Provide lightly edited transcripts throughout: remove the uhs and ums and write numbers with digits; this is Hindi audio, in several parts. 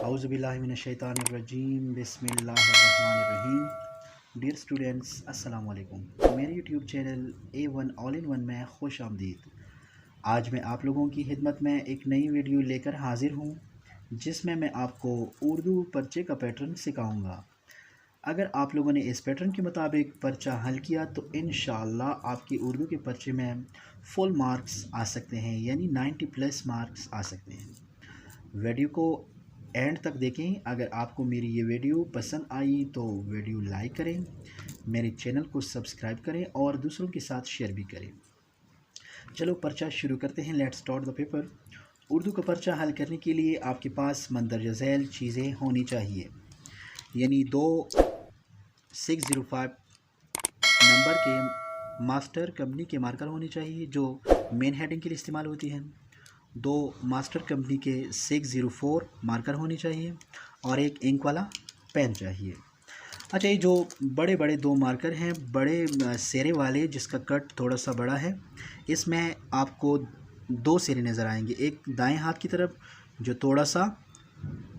औज़ुबिल्लाहिमिनश्शैतानिर्रजीम बिस्मिल्लाहिर्रहमानिर्रहीम। डियर स्टूडेंट्स, अस्सलाम वालेकुम। मेरे YouTube channel A1 all in one में खुश आमदीद। आज मैं आप लोगों की खिदमत में एक नई वीडियो लेकर हाजिर हूँ, जिसमें मैं आपको उर्दू पर्चे का पैटर्न सिखाऊंगा। अगर आप लोगों ने इस पैटर्न के मुताबिक पर्चा हल किया तो इंशाअल्लाह आपकी उर्दू के पर्चे में फुल मार्क्स आ सकते हैं, यानी 90+ मार्क्स आ सकते हैं। वीडियो को एंड तक देखें। अगर आपको मेरी ये वीडियो पसंद आई तो वीडियो लाइक करें, मेरे चैनल को सब्सक्राइब करें और दूसरों के साथ शेयर भी करें। चलो पर्चा शुरू करते हैं। Let's start the paper. Urdu का पर्चा हल करने के लिए आपके पास मंदरजा झैल चीज़ें होनी चाहिए, यानी 2605 नंबर के मास्टर कंपनी के मार्कर होने चाहिए जो मेन हेडिंग के लिए इस्तेमाल होती हैं। 2 मास्टर कंपनी के 604 मार्कर होने चाहिए और एक इंक वाला पेन चाहिए। अच्छा, ये जो बड़े बड़े 2 मार्कर हैं, बड़े सेरे वाले जिसका कट थोड़ा सा बड़ा है, इसमें आपको 2 सेरे नज़र आएंगे। एक दाएं हाथ की तरफ जो थोड़ा सा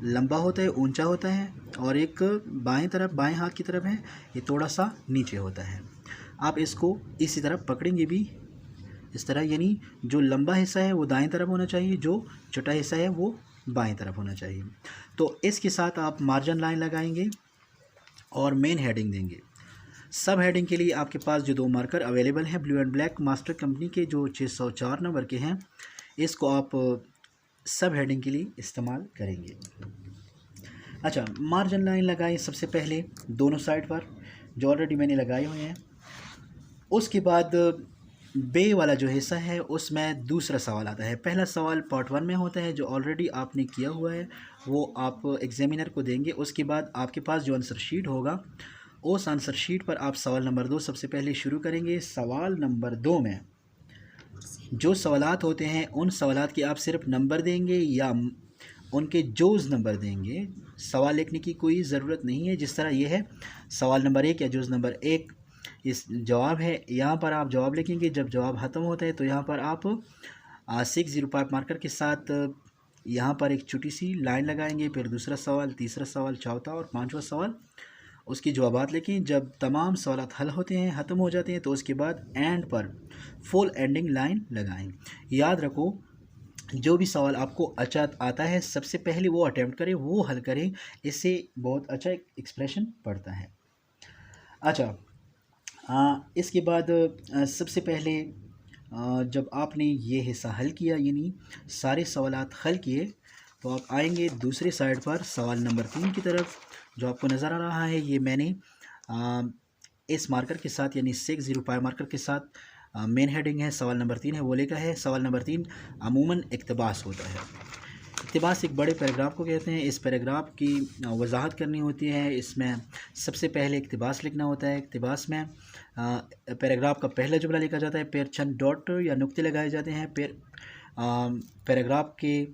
लंबा होता है, ऊंचा होता है, और एक बाएं हाथ की तरफ है, ये थोड़ा सा नीचे होता है। आप इसको इसी तरह पकड़ेंगे भी इस तरह, यानी जो लंबा हिस्सा है वो दाएं तरफ होना चाहिए, जो छोटा हिस्सा है वो बाएं तरफ होना चाहिए। तो इसके साथ आप मार्जिन लाइन लगाएंगे और मेन हेडिंग देंगे। सब हेडिंग के लिए आपके पास जो 2 मार्कर अवेलेबल हैं, blue and black master company के जो 604 नंबर के हैं, इसको आप सब हेडिंग के लिए इस्तेमाल करेंगे। अच्छा, मार्जिन लाइन लगाएं सबसे पहले दोनों साइड पर, जो ऑलरेडी मैंने लगाए हुए हैं। उसके बाद बे वाला जो हिस्सा है उसमें दूसरा सवाल आता है। पहला सवाल पार्ट 1 में होता है, जो ऑलरेडी आपने किया हुआ है, वो आप एग्जामिनर को देंगे। उसके बाद आपके पास जो आंसर शीट होगा, उस आंसर शीट पर आप सवाल नंबर 2 सबसे पहले शुरू करेंगे। सवाल नंबर 2 में जो सवालात होते हैं, उन सवालात के आप सिर्फ नंबर देंगे या उनके जोज़ नंबर देंगे। सवाल लिखने की कोई ज़रूरत नहीं है। जिस तरह ये है सवाल नंबर 1 या जोज़ नंबर 1 इस जवाब है, यहाँ पर आप जवाब लिखेंगे। जब जवाब ख़त्म होता है तो यहाँ पर आप 605 मार्कर के साथ यहाँ पर एक छोटी सी लाइन लगाएंगे। फिर दूसरा सवाल, तीसरा सवाल, चौथा और 5वां सवाल, उसकी जवाबात लिखें। जब तमाम सवालात हल होते हैं, ख़त्म हो जाते हैं, तो उसके बाद एंड पर फुल एंडिंग लाइन लगाएं। याद रखो, जो भी सवाल आपको अच्छा आता है सबसे पहले वो अटैम्प्ट करें, वो हल करें। इससे बहुत अच्छा एक्सप्रेशन पड़ता है। अच्छा, इसके बाद सबसे पहले जब आपने ये हिस्सा हल किया, यानी सारे सवालात हल किए, तो आप आएंगे दूसरे साइड पर सवाल नंबर 3 की तरफ, जो आपको नज़र आ रहा है। ये मैंने इस मार्कर के साथ, यानी 605 मार्कर के साथ मेन हेडिंग है, सवाल नंबर 3 है, वो लिखा है। सवाल नंबर 3 अमूमन इक़्तिबास होता है। इक़्तिबास एक बड़े पैराग्राफ को कहते हैं। इस पैराग्राफ की वजाहत करनी होती है। इसमें सबसे पहले इक़्तिबास लिखना होता है। इक़्तिबास में पैराग्राफ का पहला जुमला लिखा जाता है, फिर चंद डॉट या नुक्ते लगाए जाते हैं, फिर पैराग्राफ के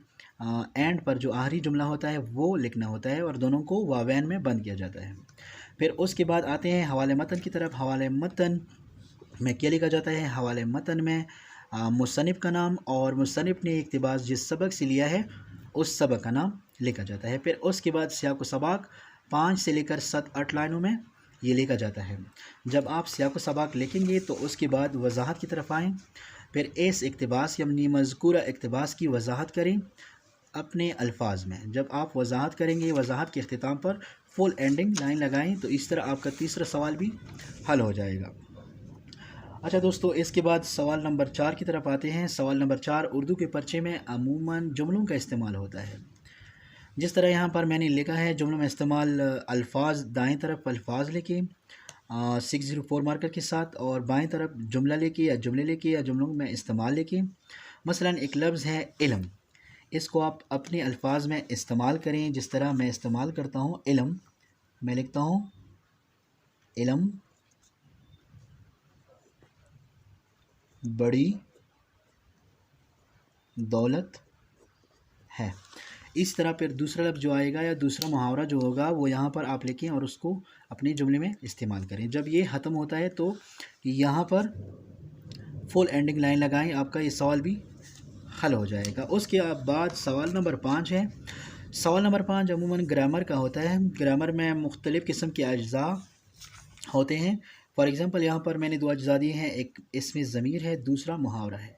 एंड पर जो आखिरी जुमला होता है वो लिखना होता है, और दोनों को वावैन में बंद किया जाता है। फिर उसके बाद आते हैं हवाले मतन की तरफ। हवाले मतन में क्या लिखा जाता है? हवाले मतन में मुसन्निफ़ का नाम और मुसन्निफ़ ने इक़्तिबास जिस सबक से लिया है उस सबक का नाम लिखा जाता है। फिर उसके बाद सियाक़ व सबाक़ 5 से लेकर 7-8 लाइनों में ये लिखा जाता है। जब आप सियाक़ व सबाक़ लिखेंगे तो उसके बाद वजाहत की तरफ आएँ। फिर इस इक़्तिबास यानी मज़कूरा इक़्तिबास की वजाहत करें अपने अल्फाज में। जब आप वजाहत करेंगे, वजाहत के अख्तिताम पर फुल एंडिंग लाइन लगाएं, तो इस तरह आपका तीसरा सवाल भी हल हो जाएगा। अच्छा दोस्तों, इसके बाद सवाल नंबर 4 की तरफ आते हैं। सवाल नंबर 4 उर्दू के पर्चे में अमूमन जुमलों का इस्तेमाल होता है। जिस तरह यहाँ पर मैंने लिखा है, जुमलों में इस्तेमाल अल्फाज, दाएं तरफ अल्फाज लेके 604 मार्कर के साथ, और बाएं तरफ जुमला लेके या जुमले लेके या जुमलों में इस्तेमाल लेके। मसलन एक लफ्ज़ है इल्म, इसको आप अपने अल्फाज में इस्तेमाल करें। जिस तरह मैं इस्तेमाल करता हूँ इल्म, मैं लिखता हूँ इल्म बड़ी दौलत है। इस तरह फिर दूसरा लफ्ज़ जो आएगा या दूसरा मुहावरा जो होगा वो यहाँ पर आप लिखें और उसको अपने जुमले में इस्तेमाल करें। जब ये ख़त्म होता है तो यहाँ पर फुल एंडिंग लाइन लगाएं, आपका ये सवाल भी हल हो जाएगा। उसके बाद सवाल नंबर 5 है। सवाल नंबर 5 अमूमन ग्रामर का होता है। ग्रामर में मुख्तलिफ़ किस्म के अज्जा होते हैं। फॉर एग्ज़ाम्पल यहाँ पर मैंने 2 अज्जा दिए हैं, एक इसमें ज़मीर है, दूसरा मुहावरा है।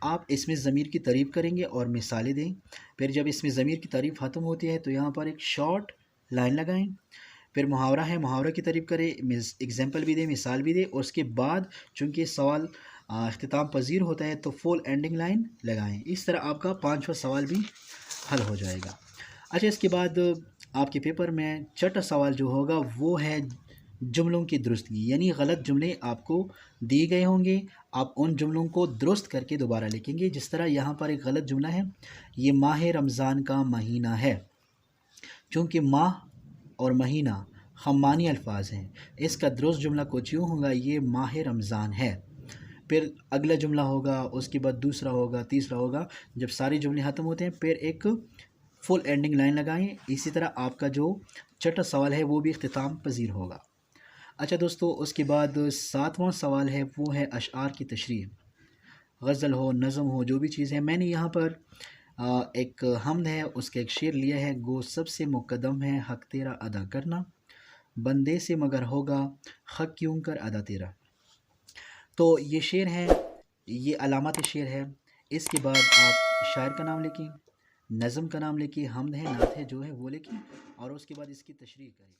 आप इसमें ज़मीर की तारीफ़ करेंगे और मिसालें दें। फिर जब इसमें ज़मीर की तारीफ़ ख़त्म होती है तो यहाँ पर एक शॉर्ट लाइन लगाएं। फिर मुहावरा है, मुहावरा की तारीफ़ करें, एग्ज़ाम्पल भी दें, मिसाल भी दें, और उसके बाद चूँकि सवाल इख्तिताम पज़ीर होता है तो फुल एंडिंग लाइन लगाएं। इस तरह आपका 5वां सवाल भी हल हो जाएगा। अच्छा, इसके बाद आपके पेपर में छठा सवाल जो होगा वो है जुमलों की दुरुस्तगी, यानी गलत जुमले आपको दिए गए होंगे, आप उन जुमलों को दुरुस्त करके दोबारा लिखेंगे। जिस तरह यहाँ पर एक गलत जुमला है, ये माह रमज़ान का महीना है। चूँकि माह और महीना खम्मानी अल्फाज हैं, इसका दुरुस्त जुमला कुछ यूँ होगा, ये माह रमज़ान है। फिर अगला जुमला होगा, उसके बाद दूसरा होगा, तीसरा होगा। जब सारे जुमले ख़त्म होते हैं फिर एक फुल एंडिंग लाइन लगाएं। इसी तरह आपका जो छठा सवाल है वो भी इख्तिताम पज़ीर होगा। अच्छा दोस्तों, उसके बाद 7वां सवाल है वो है अशआर की तशरीह। गज़ल हो, नज़म हो, जो भी चीज़ है। मैंने यहाँ पर एक हमद है, उसका एक शेर लिया है। गो सबसे मुक़द्दम है हक़ तेरा अदा करना, बंदे से मगर होगा हक़ क्यों कर अदा तेरा। तो ये शेर है, ये अलामत शेर है। इसके बाद आप शायर का नाम लिखें, नज़म का नाम लिखिए, हमद है, नात है, जो है वो लिखें, और उसके बाद इसकी तशरीह करें।